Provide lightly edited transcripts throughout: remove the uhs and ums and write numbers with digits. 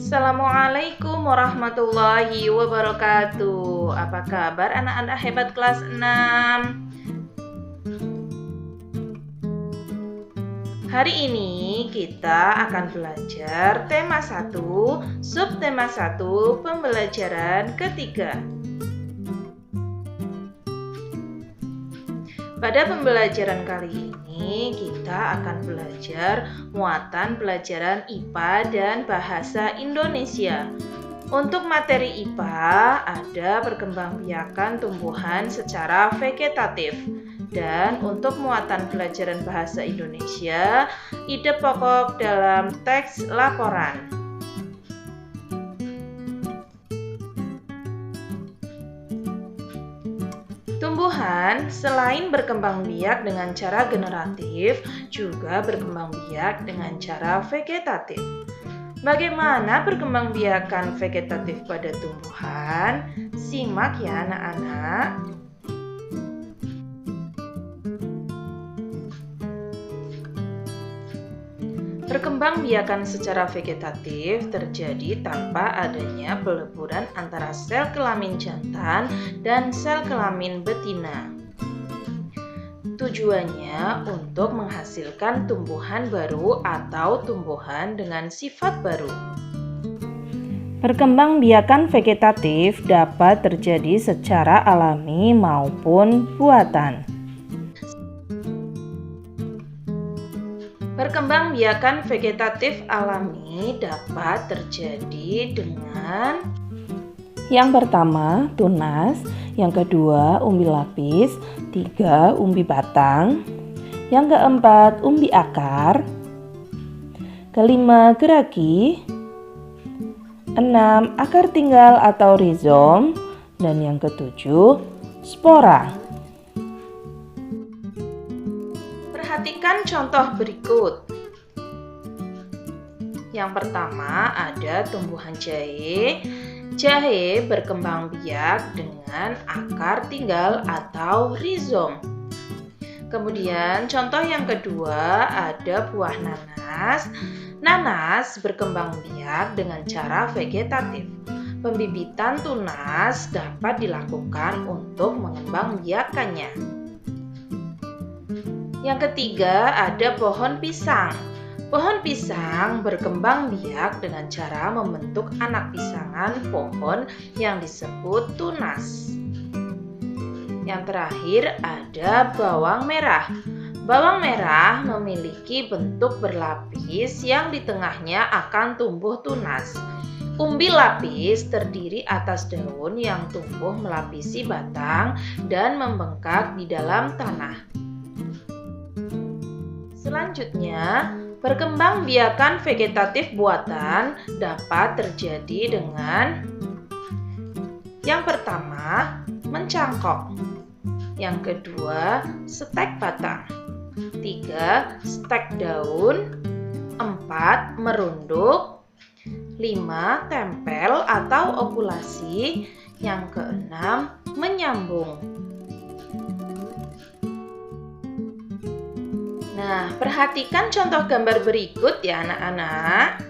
Assalamualaikum warahmatullahi wabarakatuh. Apa kabar anak-anak hebat kelas 6? Hari ini kita akan belajar tema 1, subtema 1, pembelajaran ketiga. Pada pembelajaran kali ini kita akan belajar muatan pelajaran IPA dan bahasa Indonesia. Untuk materi IPA ada perkembangbiakan tumbuhan secara vegetatif. Dan untuk muatan pelajaran bahasa Indonesia, ide pokok dalam teks laporan. Tumbuhan selain berkembang biak dengan cara generatif, juga berkembang biak dengan cara vegetatif. Bagaimana perkembangbiakan vegetatif pada tumbuhan? Simak ya anak-anak. Perkembangbiakan secara vegetatif terjadi tanpa adanya peleburan antara sel kelamin jantan dan sel kelamin betina. Tujuannya untuk menghasilkan tumbuhan baru atau tumbuhan dengan sifat baru. Perkembangbiakan vegetatif dapat terjadi secara alami maupun buatan. Perkembangbiakan vegetatif alami dapat terjadi dengan yang pertama, tunas, yang kedua, umbi lapis, 3, umbi batang, yang keempat, umbi akar, kelima, geragi, 6, akar tinggal atau rizom, dan yang ketujuh, spora. Perhatikan contoh berikut. Yang pertama ada tumbuhan jahe. Jahe berkembang biak dengan akar tinggal atau rizom. Kemudian contoh yang kedua ada buah nanas. Nanas berkembang biak dengan cara vegetatif. Pembibitan tunas dapat dilakukan untuk mengembangbiakannya. Yang ketiga ada pohon pisang. Pohon pisang berkembang biak dengan cara membentuk anak pisangan pohon yang disebut tunas. Yang terakhir ada bawang merah. Bawang merah memiliki bentuk berlapis yang di tengahnya akan tumbuh tunas. Umbi lapis terdiri atas daun yang tumbuh melapisi batang dan membengkak di dalam tanah. Selanjutnya, perkembangbiakan vegetatif buatan dapat terjadi dengan yang pertama, mencangkok. Yang kedua, stek batang. 3, stek daun. 4, merunduk. 5, tempel atau okulasi. Yang keenam, menyambung. Nah, perhatikan contoh gambar berikut ya anak-anak.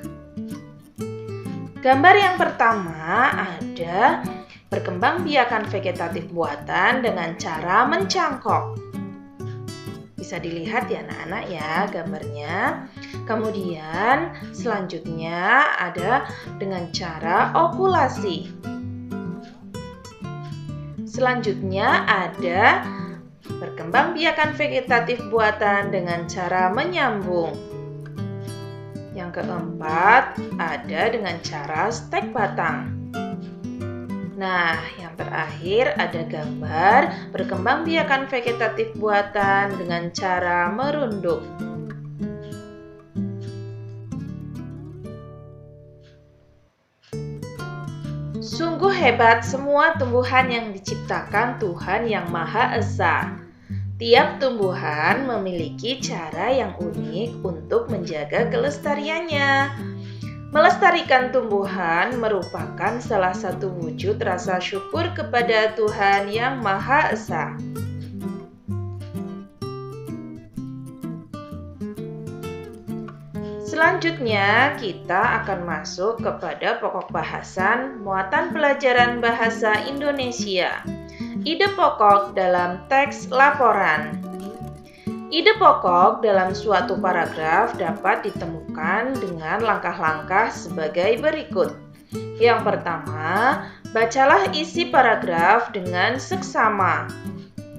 Gambar yang pertama ada perkembangbiakan vegetatif buatan dengan cara mencangkok. Bisa dilihat ya anak-anak ya gambarnya. Kemudian selanjutnya ada dengan cara okulasi. Selanjutnya ada perkembangbiakan vegetatif buatan dengan cara menyambung. Yang keempat ada dengan cara stek batang. Nah, yang terakhir ada gambar perkembangbiakan vegetatif buatan dengan cara merunduk. Sungguh hebat semua tumbuhan yang diciptakan Tuhan Yang Maha Esa. Tiap tumbuhan memiliki cara yang unik untuk menjaga kelestariannya. Melestarikan tumbuhan merupakan salah satu wujud rasa syukur kepada Tuhan Yang Maha Esa. Selanjutnya, kita akan masuk kepada pokok bahasan muatan pelajaran bahasa Indonesia. Ide pokok dalam teks laporan. Ide pokok dalam suatu paragraf dapat ditemukan dengan langkah-langkah sebagai berikut. Yang pertama, bacalah isi paragraf dengan seksama.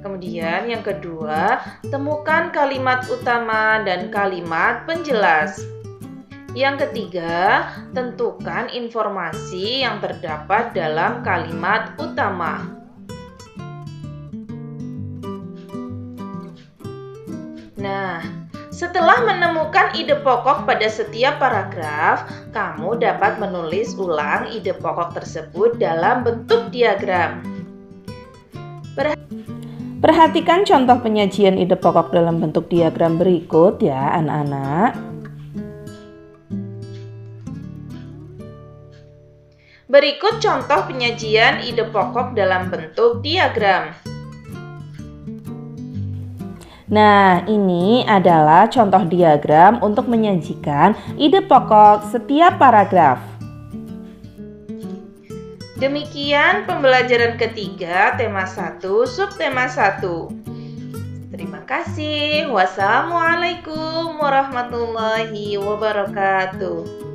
Kemudian yang kedua, temukan kalimat utama dan kalimat penjelas. Yang ketiga, tentukan informasi yang terdapat dalam kalimat utama. Nah, setelah menemukan ide pokok pada setiap paragraf, kamu dapat menulis ulang ide pokok tersebut dalam bentuk diagram. Perhatikan contoh penyajian ide pokok dalam bentuk diagram berikut ya, anak-anak. Berikut contoh penyajian ide pokok dalam bentuk diagram. Nah, ini adalah contoh diagram untuk menyajikan ide pokok setiap paragraf. Demikian pembelajaran ketiga tema 1 subtema 1. Terima kasih. Wassalamualaikum warahmatullahi wabarakatuh.